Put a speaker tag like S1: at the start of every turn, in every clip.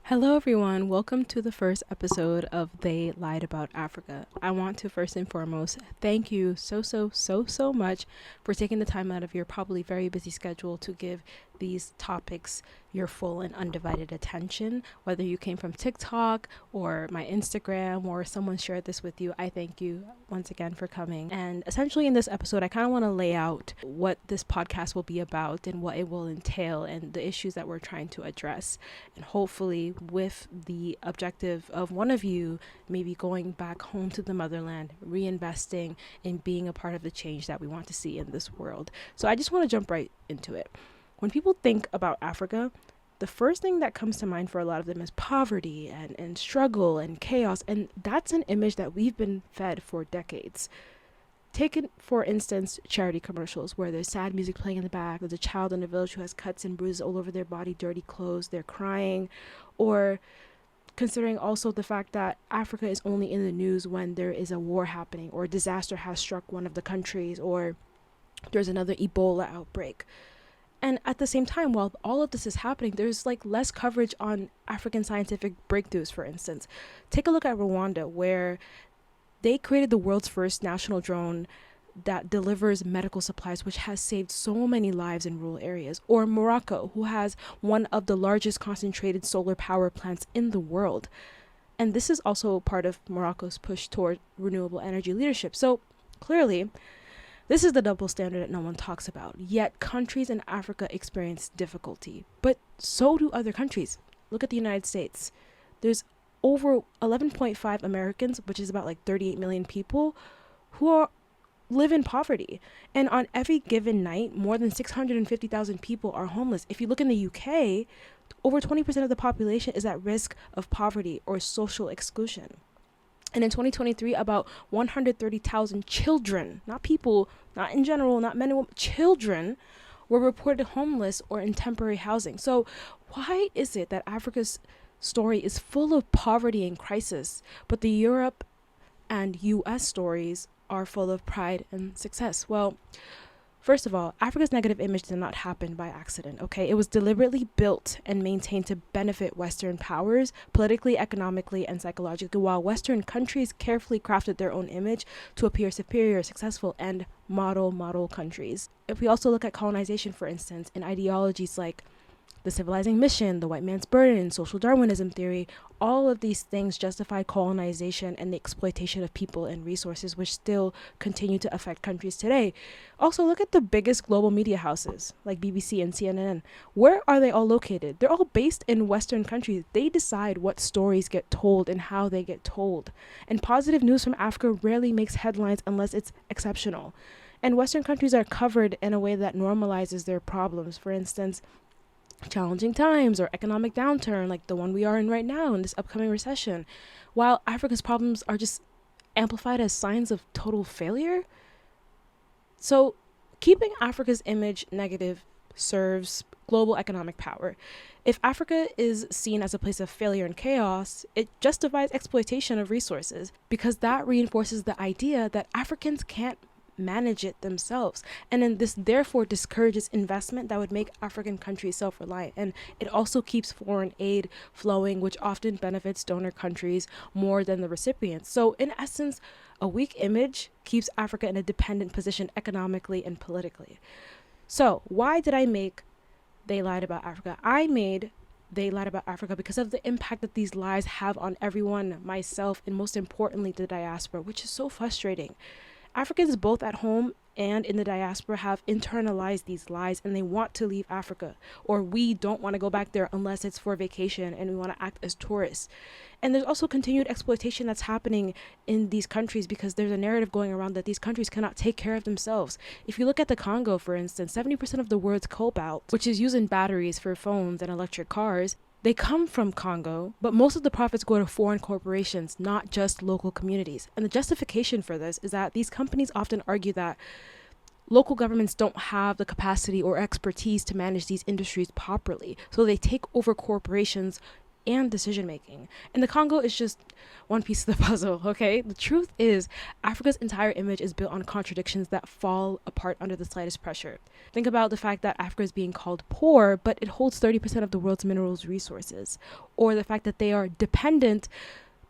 S1: Hello, everyone. Welcome to the first episode of They Lied About Africa. I want to first and foremost thank you so much for taking the time out of your probably very busy schedule to give these topics your full and undivided attention. Whether you came from TikTok or my Instagram or someone shared this with you, I thank you once again for coming. And essentially, in this episode, I kind of want to lay out what this podcast will be about and what it will entail and the issues that we're trying to address. And hopefully, with the objective of one of you maybe going back home to the motherland, reinvesting in being a part of the change that we want to see in this world. So I just want to jump right into it. When people think about Africa, the first thing that comes to mind for a lot of them is poverty and struggle and chaos. And that's an image that we've been fed for decades. Take it, for instance, charity commercials where there's sad music playing in the back, there's a child in a village who has cuts and bruises all over their body, dirty clothes, they're crying. Or considering also the fact that Africa is only in the news when there is a war happening or a disaster has struck one of the countries or there's another Ebola outbreak. And at the same time, while all of this is happening, there's like less coverage on African scientific breakthroughs, for instance. Take a look at Rwanda, where they created the world's first national drone that delivers medical supplies, which has saved so many lives in rural areas. Or Morocco, who has one of the largest concentrated solar power plants in the world. And this is also part of Morocco's push toward renewable energy leadership. So clearly, this is the double standard that no one talks about. Yet countries in Africa experience difficulty. But so do other countries. Look at the United States. There's over 11.5 Americans, which is about like 38 million people, who live in poverty. And on every given night, more than 650,000 people are homeless. If you look in the UK, over 20% of the population is at risk of poverty or social exclusion. And in 2023, about 130,000 children, not people, not in general, not men and women, children were reported homeless or in temporary housing. So why is it that Africa's story is full of poverty and crisis, but the Europe and US stories are full of pride and success? Well, first of all, Africa's negative image did not happen by accident, okay? It was deliberately built and maintained to benefit Western powers, politically, economically, and psychologically, while Western countries carefully crafted their own image to appear superior, successful, and model countries. If we also look at colonization, for instance, and ideologies like the civilizing mission, the white man's burden, social Darwinism theory, all of these things justify colonization and the exploitation of people and resources, which still continue to affect countries today. Also, look at the biggest global media houses like BBC and CNN. Where are they all located? They're all based in Western countries. They decide what stories get told and how they get told. And positive news from Africa rarely makes headlines unless it's exceptional. And Western countries are covered in a way that normalizes their problems. For instance, challenging times or economic downturn like the one we are in right now in this upcoming recession, while Africa's problems are just amplified as signs of total failure. So keeping Africa's image negative serves global economic power. If Africa is seen as a place of failure and chaos, it justifies exploitation of resources because that reinforces the idea that Africans can't manage it themselves. And then this therefore discourages investment that would make African countries self-reliant. And it also keeps foreign aid flowing, which often benefits donor countries more than the recipients. So in essence, a weak image keeps Africa in a dependent position economically and politically. So why did I make They Lied About Africa? They Lied About Africa because of the impact that these lies have on everyone, myself, and most importantly, the diaspora, which is so frustrating. Africans both at home and in the diaspora have internalized these lies and they want to leave Africa, or we don't want to go back there unless it's for vacation and we want to act as tourists. And there's also continued exploitation that's happening in these countries because there's a narrative going around that these countries cannot take care of themselves. If you look at the Congo, for instance, 70% of the world's cobalt, which is used in batteries for phones and electric cars, they come from Congo, but most of the profits go to foreign corporations, not just local communities. And the justification for this is that these companies often argue that local governments don't have the capacity or expertise to manage these industries properly. So they take over corporations and decision making. And the Congo is just one piece of the puzzle, okay? The truth is, Africa's entire image is built on contradictions that fall apart under the slightest pressure. Think about the fact that Africa is being called poor, but it holds 30% of the world's minerals resources, or the fact that they are dependent,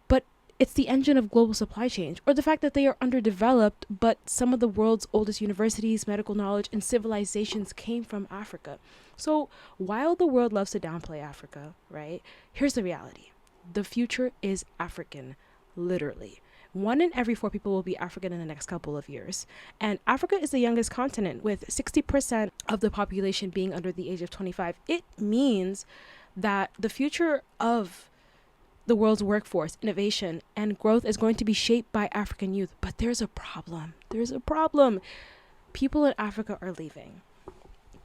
S1: but it's the engine of global supply chains, or the fact that they are underdeveloped, but some of the world's oldest universities, medical knowledge, and civilizations came from Africa. So while the world loves to downplay Africa, right, here's the reality. The future is African, literally. 1 in every 4 people will be African in the next couple of years. And Africa is the youngest continent, with 60% of the population being under the age of 25. It means that the future of the world's workforce, innovation, and growth is going to be shaped by African youth. But there's a problem. There's a problem. People in Africa are leaving.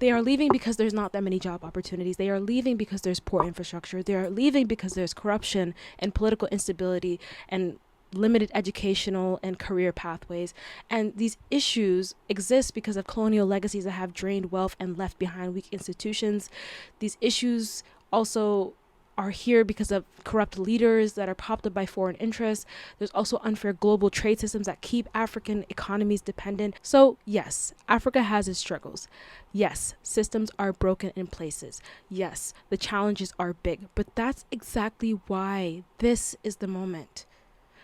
S1: They are leaving because there's not that many job opportunities. They are leaving because there's poor infrastructure. They are leaving because there's corruption and political instability and limited educational and career pathways. And these issues exist because of colonial legacies that have drained wealth and left behind weak institutions. These issues also are here because of corrupt leaders that are propped up by foreign interests. There's also unfair global trade systems that keep African economies dependent. So yes, Africa has its struggles. Yes, systems are broken in places. Yes, the challenges are big, but that's exactly why this is the moment.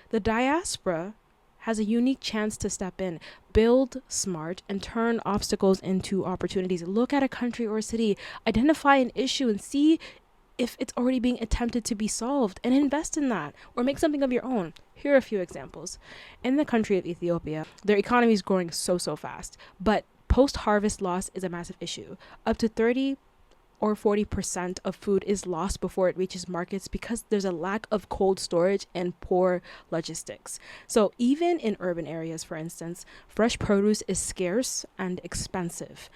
S1: The diaspora has a unique chance to step in, build smart, and turn obstacles into opportunities. Look at a country or a city, identify an issue, and see if it's already being attempted to be solved, and invest in that or make something of your own. Here are a few examples. In the country of Ethiopia, their economy is growing so fast, but post-harvest loss is a massive issue. Up to 30 or 40% of food is lost before it reaches markets because there's a lack of cold storage and poor logistics. So even in urban areas, for instance, fresh produce is scarce and expensive.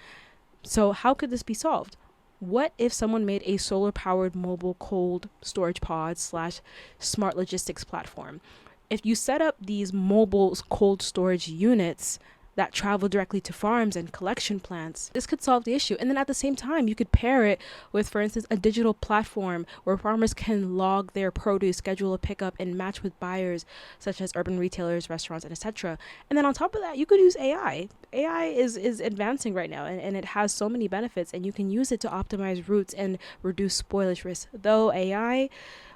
S1: So how could this be solved? What if someone made a solar-powered mobile cold storage pod / smart logistics platform? If you set up these mobile cold storage units that travel directly to farms and collection plants, this could solve the issue. And then at the same time, you could pair it with, for instance, a digital platform where farmers can log their produce, schedule a pickup, and match with buyers, such as urban retailers, restaurants, and etc. And then on top of that, you could use AI. AI is advancing right now, and it has so many benefits, and you can use it to optimize routes and reduce spoilage risk. Though AI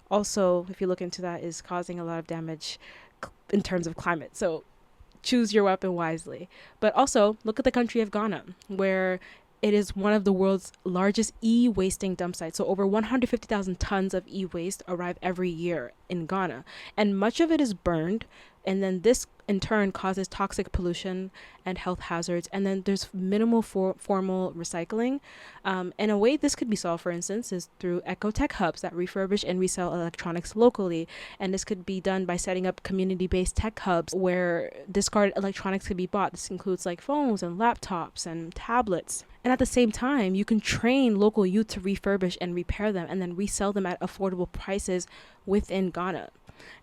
S1: also, if you look into that, is causing a lot of damage in terms of climate. So choose your weapon wisely. But also look at the country of Ghana, where it is one of the world's largest e-wasting dump sites. So over 150,000 tons of e-waste arrive every year in Ghana, and much of it is burned. And then this in turn causes toxic pollution and health hazards. And then there's minimal formal recycling. And a way this could be solved, for instance, is through eco-tech hubs that refurbish and resell electronics locally. And this could be done by setting up community-based tech hubs where discarded electronics could be bought. This includes like phones and laptops and tablets. And at the same time, you can train local youth to refurbish and repair them and then resell them at affordable prices within Ghana.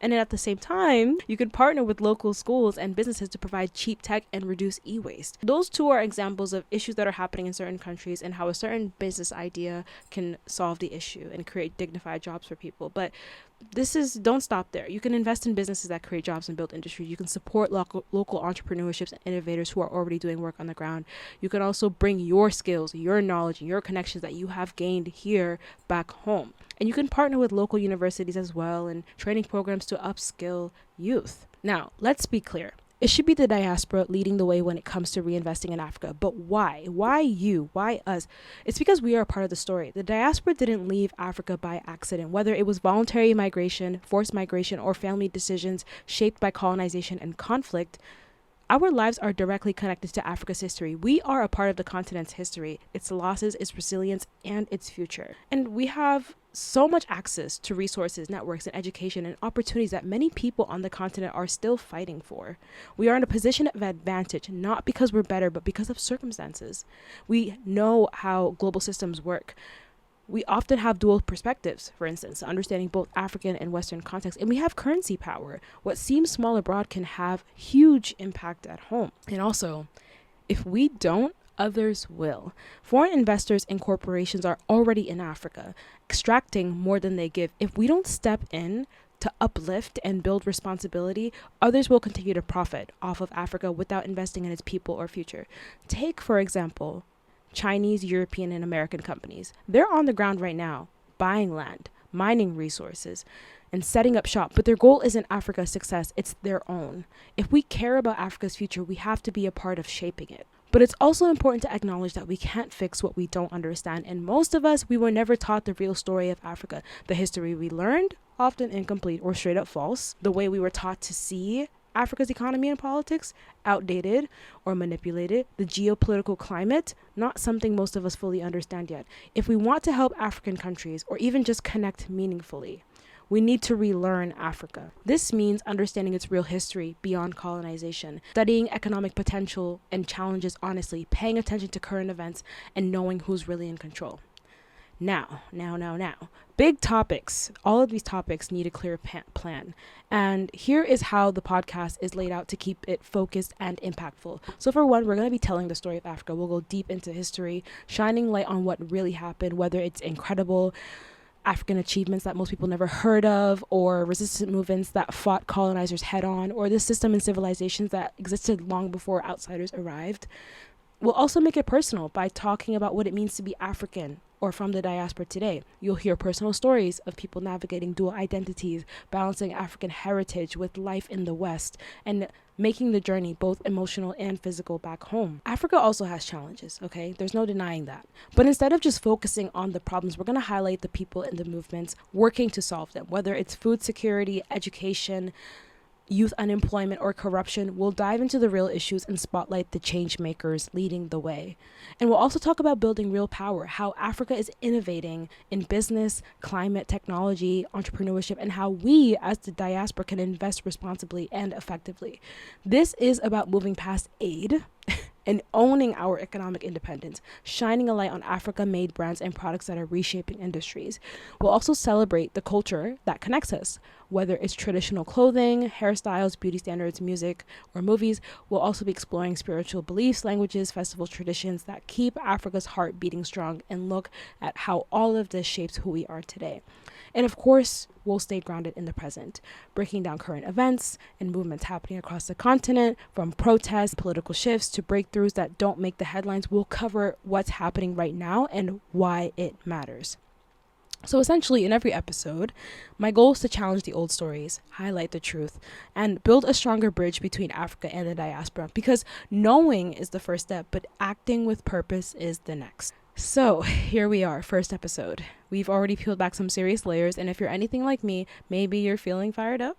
S1: And then at the same time, you can partner with local schools and businesses to provide cheap tech and reduce e-waste. Those two are examples of issues that are happening in certain countries and how a certain business idea can solve the issue and create dignified jobs for people. But don't stop there. You can invest in businesses that create jobs and build industry. You can support local entrepreneurships and innovators who are already doing work on the ground. You can also bring your skills, your knowledge, and your connections that you have gained here back home. And you can partner with local universities as well and training programs to upskill youth. Now, let's be clear. It should be the diaspora leading the way when it comes to reinvesting in Africa. But why? Why you? Why us? It's because we are a part of the story. The diaspora didn't leave Africa by accident, whether it was voluntary migration, forced migration, or family decisions shaped by colonization and conflict. Our lives are directly connected to Africa's history. We are a part of the continent's history, its losses, its resilience, and its future. And we have so much access to resources, networks, and education and opportunities that many people on the continent are still fighting for. We are in a position of advantage, not because we're better, but because of circumstances. We know how global systems work. We often have dual perspectives, for instance, understanding both African and Western context, and we have currency power. What seems small abroad can have huge impact at home. And also, if we don't others will. Foreign investors and corporations are already in Africa, extracting more than they give. If we don't step in to uplift and build responsibility, others will continue to profit off of Africa without investing in its people or future. Take, for example, Chinese, European, and American companies. They're on the ground right now, buying land, mining resources, and setting up shop. But their goal isn't Africa's success, it's their own. If we care about Africa's future, we have to be a part of shaping it. But it's also important to acknowledge that we can't fix what we don't understand. And most of us, we were never taught the real story of Africa. The history we learned, often incomplete or straight up false. The way we were taught to see Africa's economy and politics, outdated or manipulated. The geopolitical climate, not something most of us fully understand yet. If we want to help African countries or even just connect meaningfully, we need to relearn Africa. This means understanding its real history beyond colonization, studying economic potential and challenges honestly, paying attention to current events, and knowing who's really in control. Now. Big topics. All of these topics need a clear plan. And here is how the podcast is laid out to keep it focused and impactful. So for one, we're going to be telling the story of Africa. We'll go deep into history, shining light on what really happened, whether it's incredible African achievements that most people never heard of, or resistance movements that fought colonizers head on, or the system and civilizations that existed long before outsiders arrived. We'll also make it personal by talking about what it means to be African or from the diaspora today. You'll hear personal stories of people navigating dual identities, balancing African heritage with life in the West, and making the journey both emotional and physical back home. Africa also has challenges, okay? There's no denying that. But instead of just focusing on the problems, we're going to highlight the people and the movements working to solve them, whether it's food security, education, youth unemployment, or corruption. We'll dive into the real issues and spotlight the change makers leading the way. And we'll also talk about building real power, how Africa is innovating in business, climate, technology, entrepreneurship, and how we as the diaspora can invest responsibly and effectively. This is about moving past aid and owning our economic independence, shining a light on Africa-made brands and products that are reshaping industries. We'll also celebrate the culture that connects us, whether it's traditional clothing, hairstyles, beauty standards, music, or movies. We'll also be exploring spiritual beliefs, languages, festival traditions that keep Africa's heart beating strong, and look at how all of this shapes who we are today. And of course, we'll stay grounded in the present, breaking down current events and movements happening across the continent, from protests, political shifts, to breakthroughs that don't make the headlines. We'll cover what's happening right now and why it matters. So essentially, in every episode, my goal is to challenge the old stories, highlight the truth, and build a stronger bridge between Africa and the diaspora, because knowing is the first step, but acting with purpose is the next. So here we are, first episode. We've already peeled back some serious layers, and if you're anything like me, maybe you're feeling fired up.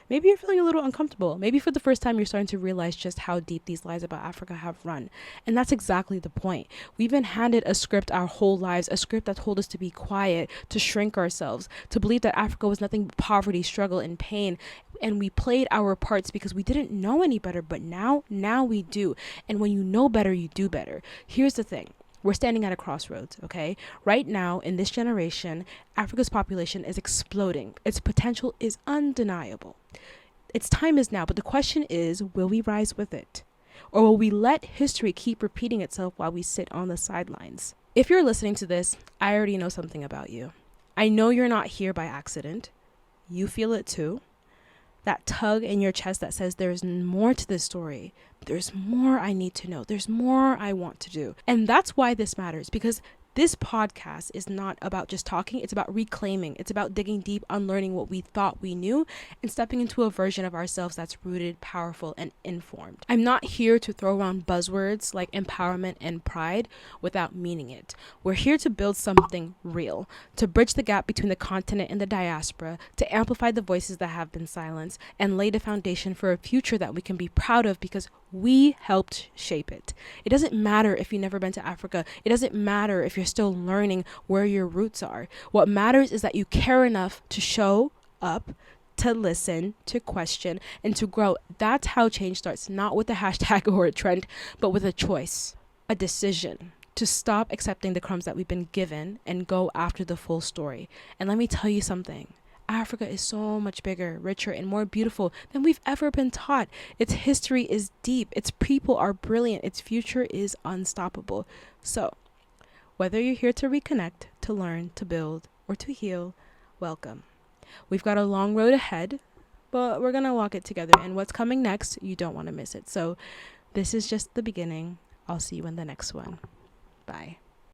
S1: Maybe you're feeling a little uncomfortable. Maybe for the first time you're starting to realize just how deep these lies about Africa have run. And that's exactly the point. We've been handed a script our whole lives, a script that told us to be quiet, to shrink ourselves, to believe that Africa was nothing but poverty, struggle, and pain. And we played our parts because we didn't know any better, but now we do. And when you know better, you do better. Here's the thing. We're standing at a crossroads, okay? Right now, in this generation, Africa's population is exploding. Its potential is undeniable. Its time is now, but the question is, will we rise with it? Or will we let history keep repeating itself while we sit on the sidelines? If you're listening to this, I already know something about you. I know you're not here by accident. You feel it too. That tug in your chest that says there's more to this story. There's more I need to know. There's more I want to do. And that's why this matters, because this podcast is not about just talking. It's about reclaiming. It's about digging deep, unlearning what we thought we knew, and stepping into a version of ourselves that's rooted, powerful, and informed. I'm not here to throw around buzzwords like empowerment and pride without meaning it. We're here to build something real, to bridge the gap between the continent and the diaspora, to amplify the voices that have been silenced, and lay the foundation for a future that we can be proud of because we helped shape it. It doesn't matter if you've never been to Africa. It doesn't matter if you're still learning where your roots are. What matters is that you care enough to show up, to listen, to question, and to grow. That's how change starts, not with a hashtag or a trend, but with a choice, a decision to stop accepting the crumbs that we've been given and go after the full story. And let me tell you something. Africa is so much bigger, richer, and more beautiful than we've ever been taught. Its history is deep, its people are brilliant, its future is unstoppable. So, whether you're here to reconnect, to learn, to build, or to heal, welcome. We've got a long road ahead, but we're going to walk it together. And what's coming next, you don't want to miss it. So, this is just the beginning. I'll see you in the next one. Bye.